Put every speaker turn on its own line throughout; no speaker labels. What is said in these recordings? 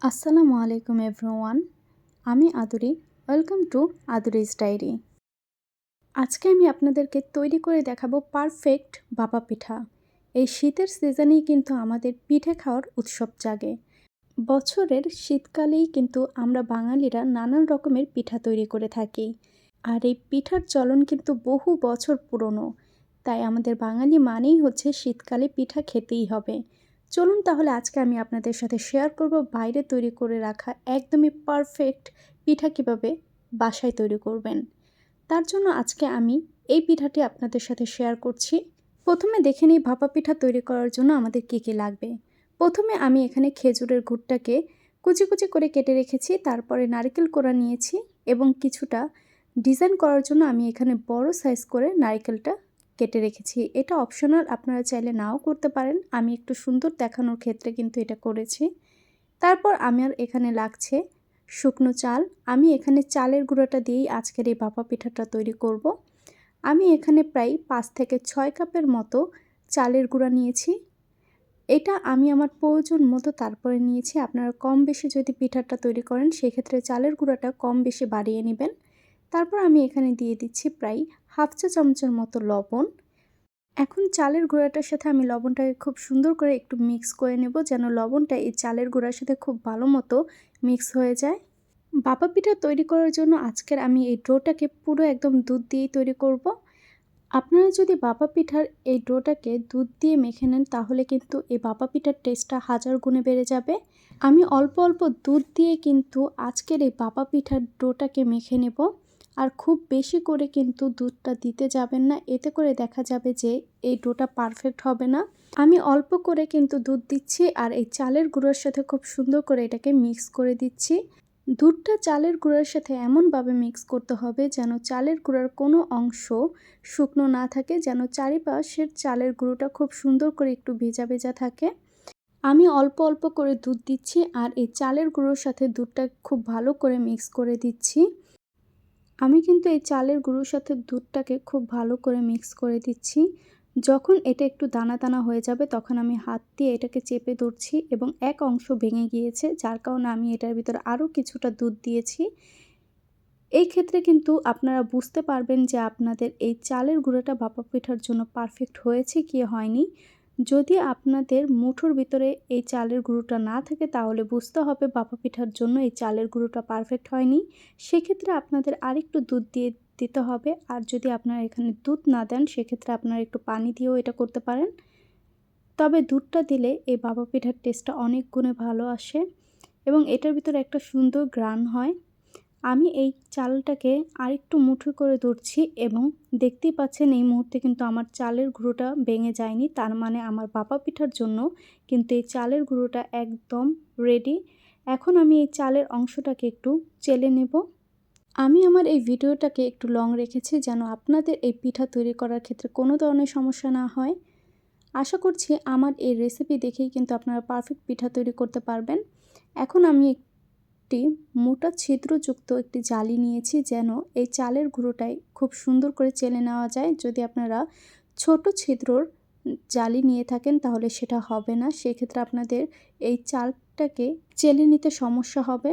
আসসালামু আলাইকুম এভরিওয়ান। আমি Aduri. Welcome to Aduri's diary. আজকে আমি আপনাদেরকে তৈরি করে দেখাবো পারফেক্ট ভাপা পিঠা। এই শীতের সিজনেই কিন্তু আমাদের পিঠে খাওয়ার উৎসব জাগে। বছরের শীতকালেই কিন্তু আমরা বাঙালিরা নানান রকমের পিঠা তৈরি করে থাকি। আর এই পিঠার চলন কিন্তু বহু বছর পুরনো। তাই আমাদের বাঙালি মানেই হচ্ছে শীতকালে পিঠা খেতেই হবে। চলুন তাহলে আজকে আমি আপনাদের সাথে শেয়ার করব বাইরে তৈরি করে রাখা একদমই পারফেক্ট পিঠা কিভাবে বাসায় তৈরি করবেন। তার জন্য আজকে আমি এই পিঠাটি আপনাদের সাথে শেয়ার করছি। প্রথমে দেখে নিই ভাপা পিঠা তৈরি করার জন্য আমাদের কী কী লাগবে। প্রথমে আমি এখানে খেজুরের গুড়টাকে কুচি কুচি করে কেটে রেখেছি, তারপরে নারকেল কোড়া নিয়েছি এবং কিছুটা ডিজাইন করার জন্য আমি এখানে বড় সাইজ করে নারকেলটা কেটে রেখেছি। এটা অপশনাল, আপনারা চাইলে নাও করতে পারেন। আমি একটু সুন্দর দেখানোর ক্ষেত্রে কিন্তু এটা করেছি। তারপর আমার এখানে লাগছে শুকনো চাল। আমি এখানে চালের গুঁড়োটা দিয়েই আজকের এই ভাপা পিঠাটা তৈরি করব। আমি এখানে প্রায় 5 থেকে 6 কাপের মতো চালের গুঁড়া নিয়েছি। এটা আমি আমার প্রয়োজন মতো তারপরে নিয়েছি। আপনারা কম বেশি যদি পিঠাটা তৈরি করেন সেক্ষেত্রে চালের গুঁড়াটা কম বেশি বাড়িয়ে নেবেন। তারপর আমি এখানে দিয়ে দিচ্ছি প্রায় হাফ চা চামচের মতো লবণ। এখন চালের গুঁড়াটার সাথে আমি লবণটাকে খুব সুন্দর করে একটু মিক্স করে নেব, যেন লবণটা এই চালের গুঁড়ার সাথে খুব ভালো মতো মিক্স হয়ে যায়। ভাপা পিঠা তৈরি করার জন্য আজকের আমি এই ডোটাকে পুরো একদম দুধ দিয়েই তৈরি করব। আপনারা যদি ভাপা পিঠার এই ডোটাকে দুধ দিয়ে মেখে নেন তাহলে কিন্তু এই ভাপা পিঠার টেস্টটা 1000 গুণে বেড়ে যাবে। আমি অল্প অল্প দুধ দিয়ে কিন্তু আজকের এই ভাপা পিঠার ডোটাকে মেখে নেব। আর খুব বেশি করে কিন্তু দুধটা দিতে যাবেন না, এতে করে দেখা যাবে যে এই ডোটা পারফেক্ট হবে না। আমি অল্প করে কিন্তু দুধ দিচ্ছি আর এই চালের গুঁড়োর সাথে খুব সুন্দর করে এটাকে মিক্স করে দিচ্ছি। দুধটা চালের গুঁড়োর সাথে এমনভাবে মিক্স করতে হবে যেন চালের গুঁড়োর কোনো অংশ শুকনো না থাকে, যেন চারিপাশের চালের গুঁড়োটা খুব সুন্দর করে একটু ভেজা ভেজা থাকে। আমি অল্প অল্প করে দুধ দিচ্ছি আর এই চালের গুঁড়োর সাথে দুধটা খুব ভালো করে মিক্স করে দিচ্ছি। আমি কিন্তু এই চালের গুঁড়োর সাথে দুধটাকে খুব ভালো করে মিক্স করে দিচ্ছি। যখন এটা একটু দানা দানা হয়ে যাবে তখন আমি হাত দিয়ে এটাকে চেপে ধরছি এবং এক অংশ ভেঙে গিয়েছে, যার কারণে আমি এটার ভিতরে আরও কিছুটা দুধ দিয়েছি। এই ক্ষেত্রে কিন্তু আপনারা বুঝতে পারবেন যে আপনাদের এই চালের গুঁড়োটা ভাপা পিঠার জন্য পারফেক্ট হয়েছে কি হয়নি। যদি আপনাদের মুঠোর ভিতরে এই চালের গুঁড়োটা না থাকে তাহলে বুঝতে হবে ভাপা পিঠার জন্য এই চালের গুঁড়োটা পারফেক্ট হয়নি। সেক্ষেত্রে আপনাদের আরেকটু দুধ দিয়ে দিতে হবে। আর যদি আপনারা এখানে দুধ না দেন সেক্ষেত্রে আপনারা একটু পানি দিয়েও এটা করতে পারেন। তবে দুধটা দিলে এই ভাপা পিঠার টেস্টটা অনেক গুণে ভালো আসে এবং এটার ভিতরে একটা সুন্দর ঘ্রাণ হয়। আমি এই চালটাকে আরেকটু মুঠো করে ধরছি এবং দেখতেই পাচ্ছেন এই মুহূর্তে কিন্তু আমার চালের গুঁড়োটা ভেঙে যায়নি। তার মানে আমার ভাপা পিঠার জন্য কিন্তু এই চালের গুঁড়োটা একদম রেডি। এখন আমি এই চালের অংশটাকে একটু চেলে নেব। আমি আমার এই ভিডিওটাকে একটু লং রেখেছি যেন আপনাদের এই পিঠা তৈরি করার ক্ষেত্রে কোনো ধরনের সমস্যা না হয়। আশা করছি আমার এই রেসিপি দেখেই কিন্তু আপনারা পারফেক্ট পিঠা তৈরি করতে পারবেন। এখন আমি একটি মোটা ছিদ্রযুক্ত একটি জালি নিয়েছি যেন এই চালের গুঁড়োটাই খুব সুন্দর করে চেলে নেওয়া যায়। যদি আপনারা ছোট ছিদ্রর জালি নিয়ে থাকেন তাহলে সেটা হবে না, সেক্ষেত্রে আপনাদের এই চালটাকে চেলে নিতে সমস্যা হবে।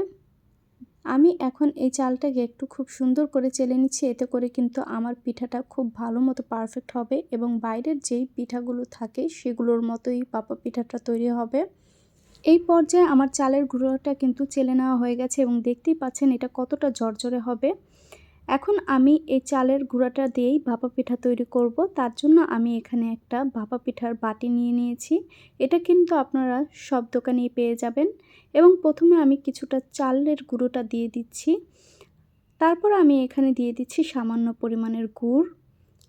আমি এখন এই চালটাকে একটু খুব সুন্দর করে চেলে নিচ্ছি, এতে করে কিন্তু আমার পিঠাটা খুব ভালো মতো পারফেক্ট হবে এবং বাইরের যেই পিঠাগুলো থাকে সেগুলোর মতোই ভাপা পিঠাটা তৈরি হবে। এই পর্যায়ে আমার চালের গুঁড়োটা কিন্তু চেলে নেওয়া হয়ে গেছে এবং দেখতেই পাচ্ছেন এটা কতটা ঝরঝরে হবে। এখন আমি এই চালের গুঁড়াটা দিয়েই ভাপা পিঠা তৈরি করব। তার জন্য আমি এখানে একটা ভাপা পিঠার বাটি নিয়ে নিয়েছি। এটা কিন্তু আপনারা সব দোকানেই পেয়ে যাবেন এবং প্রথমে আমি কিছুটা চালের গুঁড়োটা দিয়ে দিচ্ছি। তারপর আমি এখানে দিয়ে দিচ্ছি সামান্য পরিমাণের গুড়।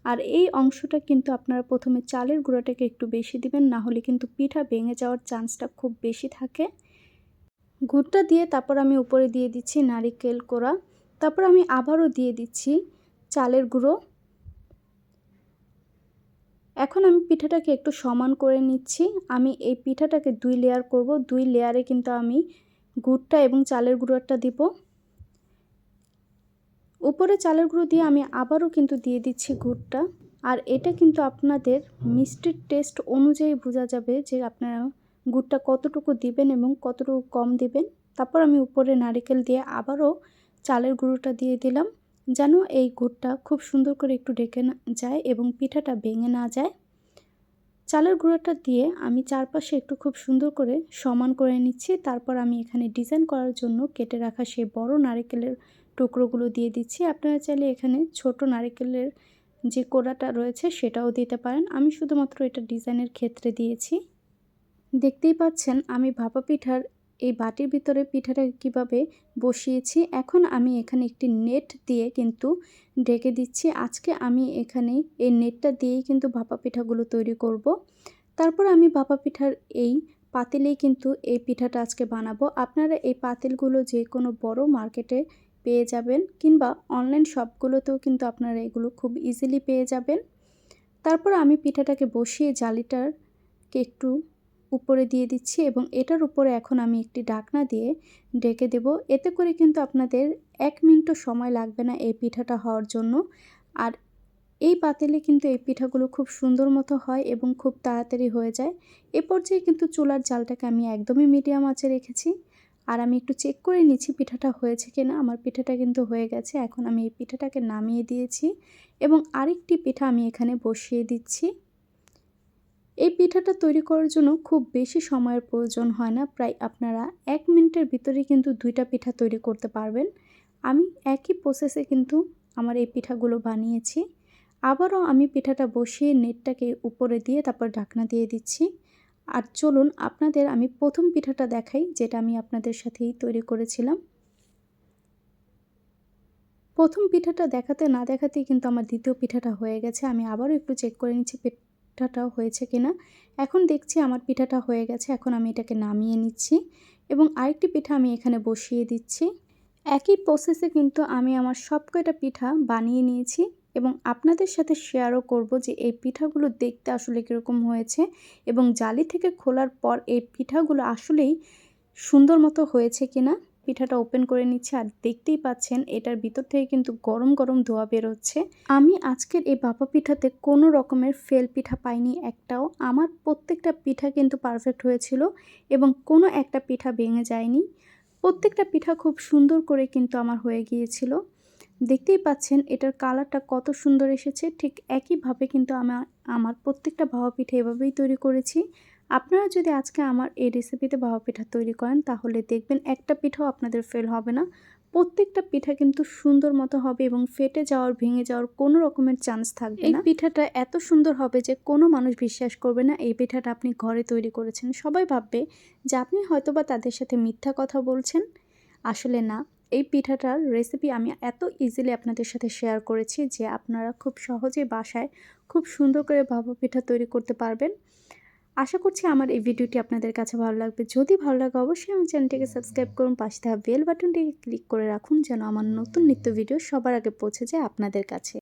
আর এই অংশটা কিন্তু আপনারা প্রথমে চালের গুঁড়োটাকে একটু বেশি দিবেন, না হলে কিন্তু পিঠা ভেঙে যাওয়ার চান্সটা খুব বেশি থাকে। গুড়টা দিয়ে তারপর আমি উপরে দিয়ে দিচ্ছি নারকেল কোড়া। তারপর আমি আবারও দিয়ে দিচ্ছি চালের গুঁড়ো। এখন আমি পিঠাটাকে একটু সমান করে নিচ্ছি। আমি এই পিঠাটাকে 2 লেয়ার করব। 2 লেয়ারে কিন্তু আমি গুড়টা এবং চালের গুঁড়োটা দিব। উপরে চালের গুঁড়ো দিয়ে আমি আবারও কিন্তু দিয়ে দিচ্ছি গুড়টা। আর এটা কিন্তু আপনাদের মিষ্টির টেস্ট অনুযায়ী বোঝা যাবে যে আপনারা গুড়টা কতটুকু দিবেন এবং কতটুকু কম দিবেন। তারপর আমি উপরে নারিকেল দিয়ে আবারও চালের গুঁড়োটা দিয়ে দিলাম, যেন এই গুড়টা খুব সুন্দর করে একটু ঢেকে যায় এবং পিঠাটা ভেঙে না যায়। চালের গুঁড়োটা দিয়ে আমি চারপাশে একটু খুব সুন্দর করে সমান করে নিচ্ছি। তারপর আমি এখানে ডিজাইন করার জন্য কেটে রাখা সেই বড় নারিকেলের টুকরোগুলো দিয়ে দিচ্ছি। আপনারা চাইলে এখানে ছোট নারিকেলের যে কোড়াটা রয়েছে সেটাও দিতে পারেন। আমি শুধুমাত্র এটা ডিজাইনের ক্ষেত্রে দিয়েছি। দেখতেই পাচ্ছেন আমি ভাপা পিঠার এই বাটির ভিতরে পিঠাটা কিভাবে বসিয়েছি। এখন আমি এখানে একটি নেট দিয়ে কিন্তু ঢেকে দিচ্ছি। আজকে আমি এখানে এই নেটটা দিয়েই কিন্তু ভাপা পিঠাগুলো তৈরি করব। তারপর আমি ভাপা পিঠার এই পাতিলেই কিন্তু এই পিঠাটা আজকে বানাবো। আপনারা এই পাতিলগুলো যে কোনো বড় মার্কেটে পেয়ে যাবেন, কিংবা অনলাইন শপগুলোতেও কিন্তু আপনারা এগুলো খুব ইজিলি পেয়ে যাবেন। তারপর আমি পিঠাটাকে বসিয়ে জালিটাকে একটু উপরে দিয়ে দিচ্ছি এবং এটার উপরে এখন আমি একটি ঢাকনা দিয়ে ঢেকে দেব। এতে করে কিন্তু আপনাদের 1 মিনিটও সময় লাগবে না এই পিঠাটা হওয়ার জন্য। আর এই পাতিলে কিন্তু এই পিঠাগুলো খুব সুন্দর মতো হয় এবং খুব তাড়াতাড়ি হয়ে যায়। এ পর্যায়ে কিন্তু চুলার জালটাকে আমি একদমই মিডিয়াম আঁচে রেখেছি। আর আমি একটু চেক করে নিচ্ছি পিঠাটা হয়েছে কিনা। আমার পিঠাটা কিন্তু হয়ে গেছে। এখন আমি এই পিঠাটাকে নামিয়ে দিয়েছি এবং আরেকটি পিঠা আমি এখানে বসিয়ে দিচ্ছি। এই পিঠাটা তৈরি করার জন্য খুব বেশি সময়ের প্রয়োজন হয় না। প্রায় আপনারা 1 মিনিটের ভিতরেই কিন্তু 2টা পিঠা তৈরি করতে পারবেন। আমি একই প্রসেসে কিন্তু আমার এই পিঠাগুলো বানিয়েছি। আবারও আমি পিঠাটা বসিয়ে নেটটাকে উপরে দিয়ে তারপর ঢাকনা দিয়ে দিচ্ছি। আর চলুন আপনাদের আমি প্রথম পিঠাটা দেখাই, যেটা আমি আপনাদের সাথেই তৈরি করেছিলাম। প্রথম পিঠাটা দেখাতে না দেখাতেই কিন্তু আমার দ্বিতীয় পিঠাটা হয়ে গেছে। আমি আবারও একটু চেক করে নিচ্ছি পিঠাটাও হয়েছে কিনা। এখন দেখছি আমার পিঠাটা হয়ে গেছে। এখন আমি এটাকে নামিয়ে নিচ্ছি এবং আরেকটি পিঠা আমি এখানে বসিয়ে দিচ্ছি। একই প্রসেসে কিন্তু আমি আমার সবকয়টা পিঠা বানিয়ে নিয়েছি এবং আপনাদের সাথে শেয়ারও করব যে এই পিঠাগুলো দেখতে আসলে কীরকম হয়েছে এবং জালি থেকে খোলার পর এই পিঠাগুলো আসলেই সুন্দর মতো হয়েছে কিনা। পিঠাটা ওপেন করে নিচ্ছে আর দেখতেই পাচ্ছেন এটার ভিতর থেকে কিন্তু গরম গরম ধোঁয়া বেরোচ্ছে। আমি আজকের এই ভাপা পিঠাতে কোনো রকমের ফেল পিঠা পাইনি একটাও। আমার প্রত্যেকটা পিঠা কিন্তু পারফেক্ট হয়েছিল এবং কোনো একটা পিঠা ভেঙে যায়নি। প্রত্যেকটা পিঠা খুব সুন্দর করে কিন্তু আমার হয়ে গিয়েছিল। দেখতেই পাচ্ছেন এটার কালারটা কত সুন্দর এসেছে। ঠিক একইভাবে কিন্তু আমার প্রত্যেকটা ভাপা পিঠা এভাবেই তৈরি করেছি। আপনারা যদি আজকে আমার এই রেসিপিতে ভাপা পিঠা তৈরি করেন তাহলে দেখবেন একটা পিঠাও আপনাদের ফেল হবে না। প্রত্যেকটা পিঠা কিন্তু সুন্দর মতো হবে এবং ফেটে যাওয়ার ভেঙে যাওয়ার কোনো রকমের চান্স থাকবে না। এই পিঠাটা এত সুন্দর হবে যে কোনো মানুষ বিশ্বাস করবে না এই পিঠাটা আপনি ঘরে তৈরি করেছেন। সবাই ভাববে যে আপনি হয়তোবা তাদের সাথে মিথ্যা কথা বলছেন। আসলে না, এই পিঠাটার রেসিপি আমি এত ইজিলি আপনাদের সাথে শেয়ার করেছি যে আপনারা খুব সহজেই বাসায় খুব সুন্দর করে ভাপা পিঠা তৈরি করতে পারবেন। আশা করছি আমার এই ভিডিওটি আপনাদের কাছে ভালো লাগবে। যদি ভালো লাগে অবশ্যই আমার চ্যানেলটিকে সাবস্ক্রাইব করুন, পাশে থাকা বেল বাটনটিকে ক্লিক করে রাখুন যেন আমার নতুন নিত্য ভিডিও সবার আগে পৌঁছে যায় আপনাদের কাছে।